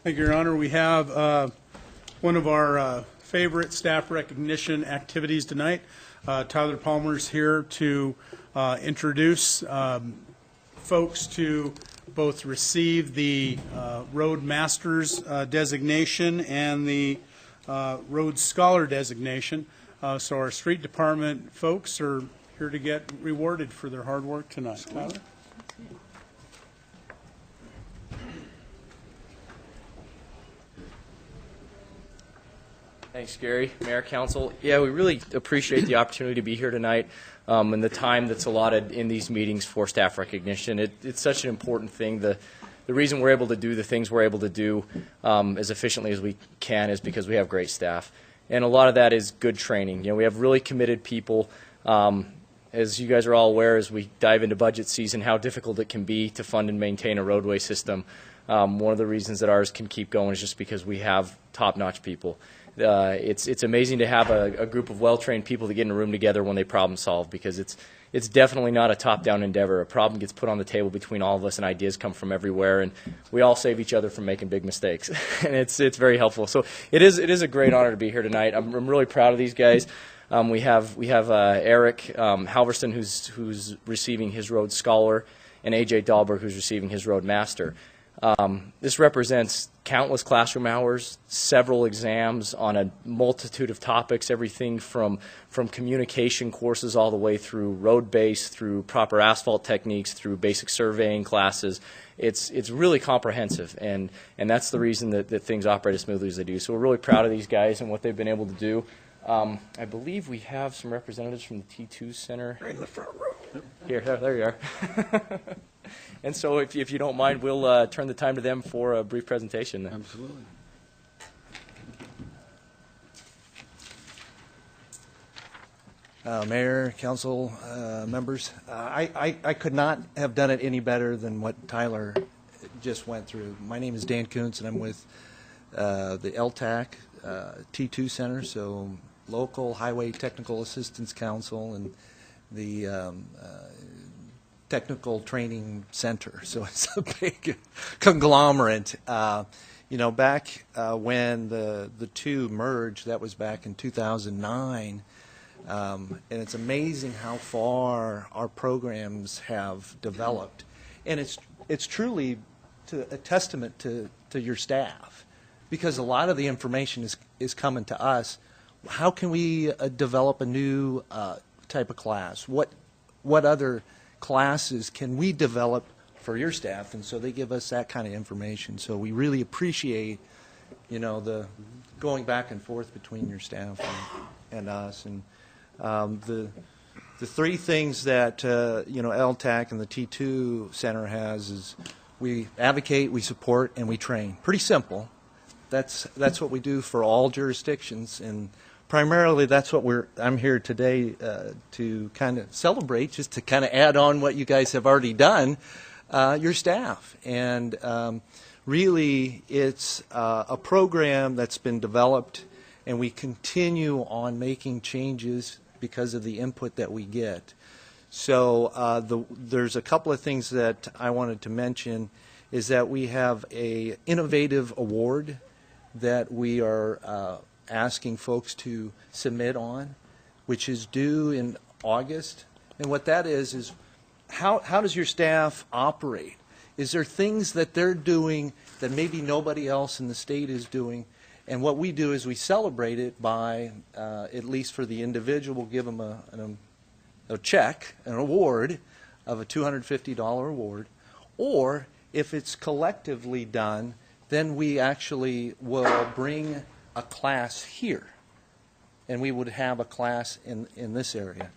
Thank you, Your Honor. We have one of our favorite staff recognition activities tonight. Tyler Palmer's here to introduce folks to both receive the Road Masters designation and the Road Scholar designation. So our street department folks are here to get rewarded for their hard work tonight. Tyler? Thanks, Gary, Mayor, Council. Yeah, we really appreciate the opportunity to be here tonight and the time that's allotted in these meetings for staff recognition. It's such an important thing. The reason we're able to do the things we're able to do as efficiently as we can is because we have great staff. And a lot of that is good training. You know, we have really committed people. As you guys are all aware, as we dive into budget season, how difficult it can be to fund and maintain a roadway system. One of the reasons that ours can keep going is just because we have top-notch people. It's amazing to have a group of well-trained people that get in a room together when they problem solve, because it's definitely not a top-down endeavor. A problem gets put on the table between all of us, and ideas come from everywhere, and we all save each other from making big mistakes. And it's very helpful. So it is a great honor to be here tonight. I'm really proud of these guys. We have Eric Halverson, who's receiving his Road Scholar, and AJ Dahlberg, who's receiving his Road Master. This represents countless classroom hours, several exams on a multitude of topics, everything from communication courses all the way through road-based, through proper asphalt techniques, through basic surveying classes. It's really comprehensive, and that's the reason that things operate as smoothly as they do. So we're really proud of these guys and what they've been able to do. I believe we have some representatives from the T2 Center. Right in the front row. Here, there you are. And so if you don't mind, we'll turn the time to them for a brief presentation. Absolutely. Mayor, council members, I could not have done it any better than what Tyler just went through. My name is Dan Kuntz, and I'm with the LTAC T2 Center, so local Highway Technical Assistance Council, and the Technical Training Center. So it's a big conglomerate. You know, back when the two merged, that was back in 2009, and it's amazing how far our programs have developed. And it's truly a testament to your staff, because a lot of the information is coming to us. How can we develop a new type of class? What other classes can we develop for your staff? And so they give us that kind of information. So we really appreciate, you know, the going back and forth between your staff and us. And the three things that you know, LTAC and the T2 Center has is we advocate, we support, and we train. Pretty simple. That's what we do for all jurisdictions, and primarily that's what I'm here today to kind of celebrate, just to kind of add on what you guys have already done, your staff. And really, it's a program that's been developed, and we continue on making changes because of the input that we get. So there's a couple of things that I wanted to mention, is that we have a innovative award that we are asking folks to submit on, which is due in August. And what that is how does your staff operate? Is there things that they're doing that maybe nobody else in the state is doing? And what we do is we celebrate it by, at least for the individual, we'll give them a check, an award of a $250 award. Or if it's collectively done, then we actually will bring a class here, and we would have a class in this area.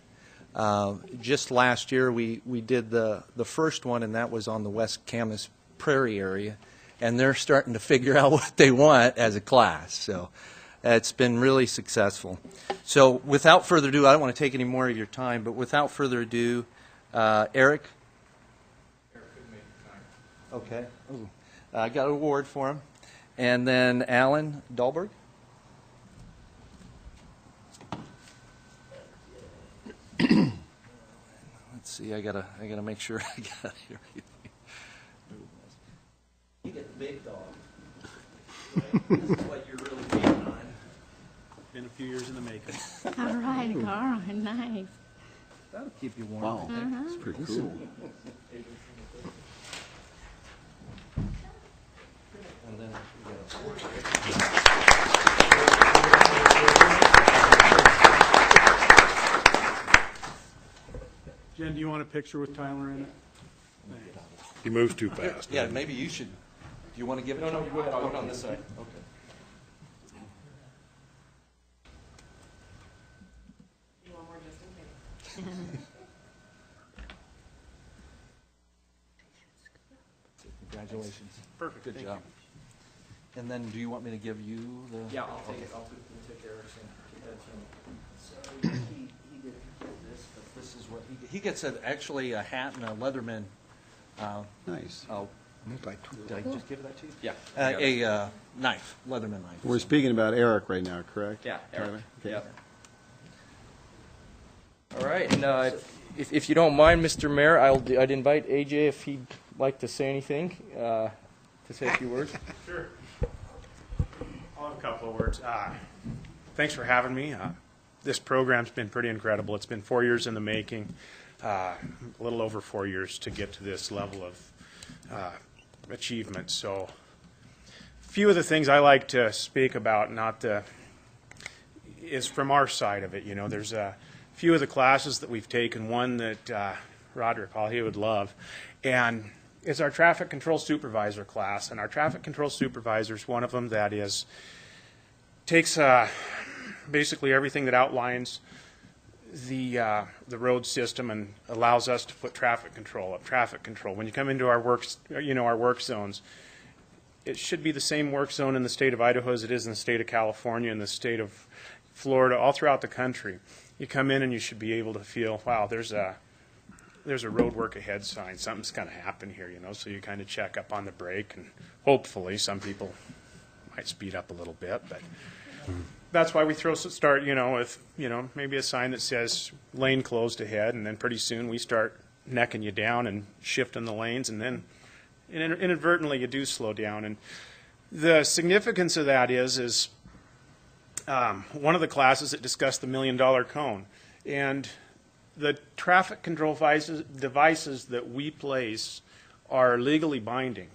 Just last year we did the first one, and that was on the West Camas Prairie area, and they're starting to figure out what they want as a class. So it's been really successful. So without further ado, I don't want to take any more of your time, but without further ado, Eric? Okay. Ooh. I got an award for him. And then Alan Dahlberg. Let's see, I gotta make sure I got everything. You get the big dog. This is what you're really beating on. Been a few years in the making. All right, nice. That'll keep you warm. Wow, that's pretty cool. And then we Jen, do you want a picture with Tyler in it? He moves too fast. yeah, maybe you should. Do you want to give it? No, no, you go ahead. I'll go on this side. Okay. Congratulations. Perfect. Good Thank job. And then, do you want me to give you the? Yeah, I'll take it. We'll take care of everything. So he did this, but this is what he gets. Actually a hat and a Leatherman. Nice. Oh, Multi-tool. did I just give that to you? Yeah. I got it. A knife, Leatherman knife. We're speaking about Eric right now, correct? Yeah, Eric. Tyler? Okay. Yeah. All right, and if you don't mind, Mr. Mayor, I'd invite AJ if he'd like to say anything, to say a few words. Sure. I'll have a couple of words. Thanks for having me. This program's been pretty incredible. It's been 4 years in the making, a little over 4 years to get to this level of achievement. So a few of the things I like to speak about, is from our side of it. You know, there's a few of the classes that we've taken, one that Roderick Hall, he would love, and it's our traffic control supervisor class. And our traffic control supervisor is one of them that takes basically everything that outlines the road system and allows us to put traffic control up. Traffic control. When you come into our work zones, it should be the same work zone in the state of Idaho as it is in the state of California and the state of Florida, all throughout the country. You come in and you should be able to feel, wow, there's a road work ahead sign. Something's going to happen here, you know. So you kind of check up on the brake, and hopefully some people might speed up a little bit, but that's why we start, with, maybe a sign that says lane closed ahead, and then pretty soon we start necking you down and shifting the lanes, and then inadvertently you do slow down. And the significance of that is one of the classes that discussed the $1 million cone, and the traffic control devices that we place are legally binding.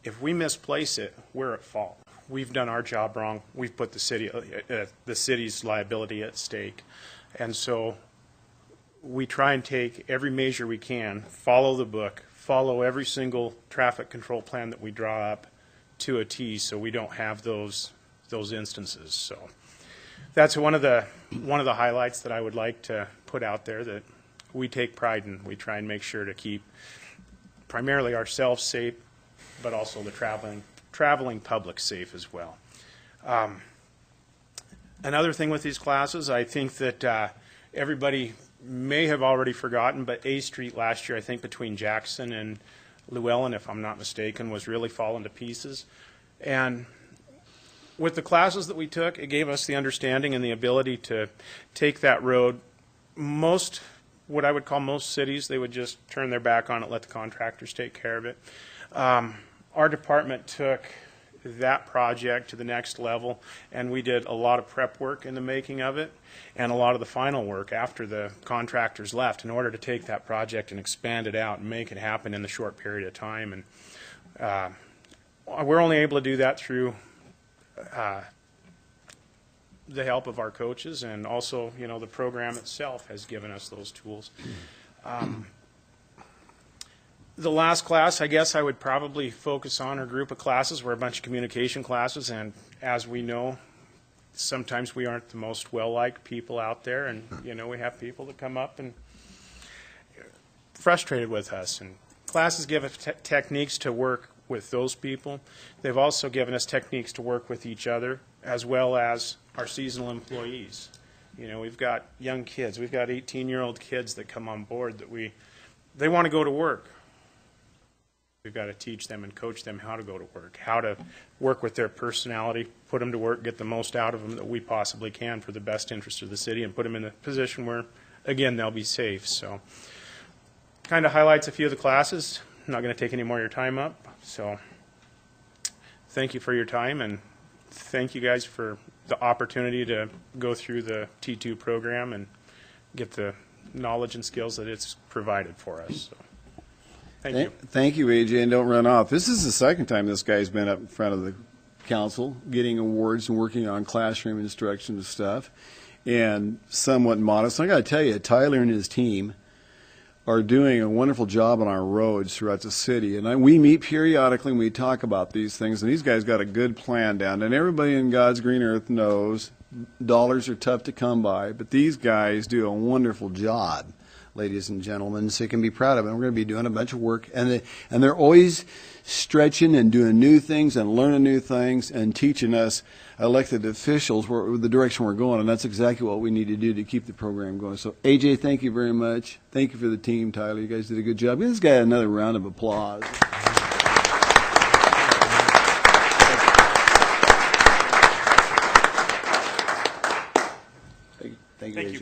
If we misplace it, we're at fault. We've done our job wrong. We've put the city's liability at stake. And so we try and take every measure we can, follow the book, follow every single traffic control plan that we draw up to a T, so we don't have those instances. So that's one of the highlights that I would like to put out there, that we take pride in. We try and make sure to keep primarily ourselves safe, but also the traveling public safe as well. Another thing with these classes, I think that everybody may have already forgotten, but A Street last year, I think between Jackson and Llewellyn, if I'm not mistaken, was really falling to pieces. And with the classes that we took, it gave us the understanding and the ability to take that road. What I would call most cities, they would just turn their back on it, let the contractors take care of it. Our department took that project to the next level, and we did a lot of prep work in the making of it and a lot of the final work after the contractors left in order to take that project and expand it out and make it happen in the short period of time. And we're only able to do that through the help of our coaches, and also, the program itself has given us those tools. The last class, I guess I would probably focus on our group of classes. We're a bunch of communication classes, and as we know, sometimes we aren't the most well-liked people out there, and, we have people that come up and frustrated with us. And classes give us techniques to work with those people. They've also given us techniques to work with each other, as well as our seasonal employees. We've got young kids. We've got 18-year-old kids that come on board that they want to go to work. We've got to teach them and coach them how to go to work, how to work with their personality, put them to work, get the most out of them that we possibly can for the best interest of the city, and put them in a position where, again, they'll be safe. So kind of highlights a few of the classes. I'm not going to take any more of your time up. So thank you for your time, and thank you guys for the opportunity to go through the T2 program and get the knowledge and skills that it's provided for us. So, thank you. Thank you, AJ, and don't run off. This is the second time this guy's been up in front of the council, getting awards and working on classroom instruction and stuff, and somewhat modest. I got to tell you, Tyler and his team are doing a wonderful job on our roads throughout the city. And we meet periodically and we talk about these things, and these guys got a good plan down. And everybody in God's green earth knows dollars are tough to come by, but these guys do a wonderful job, ladies and gentlemen, so you can be proud of it. We're going to be doing a bunch of work, and they're always stretching and doing new things and learning new things and teaching us elected officials where the direction we're going, and that's exactly what we need to do to keep the program going. So, AJ, thank you very much. Thank you for the team, Tyler. You guys did a good job. Give this guy another round of applause. Thank you. Thank you.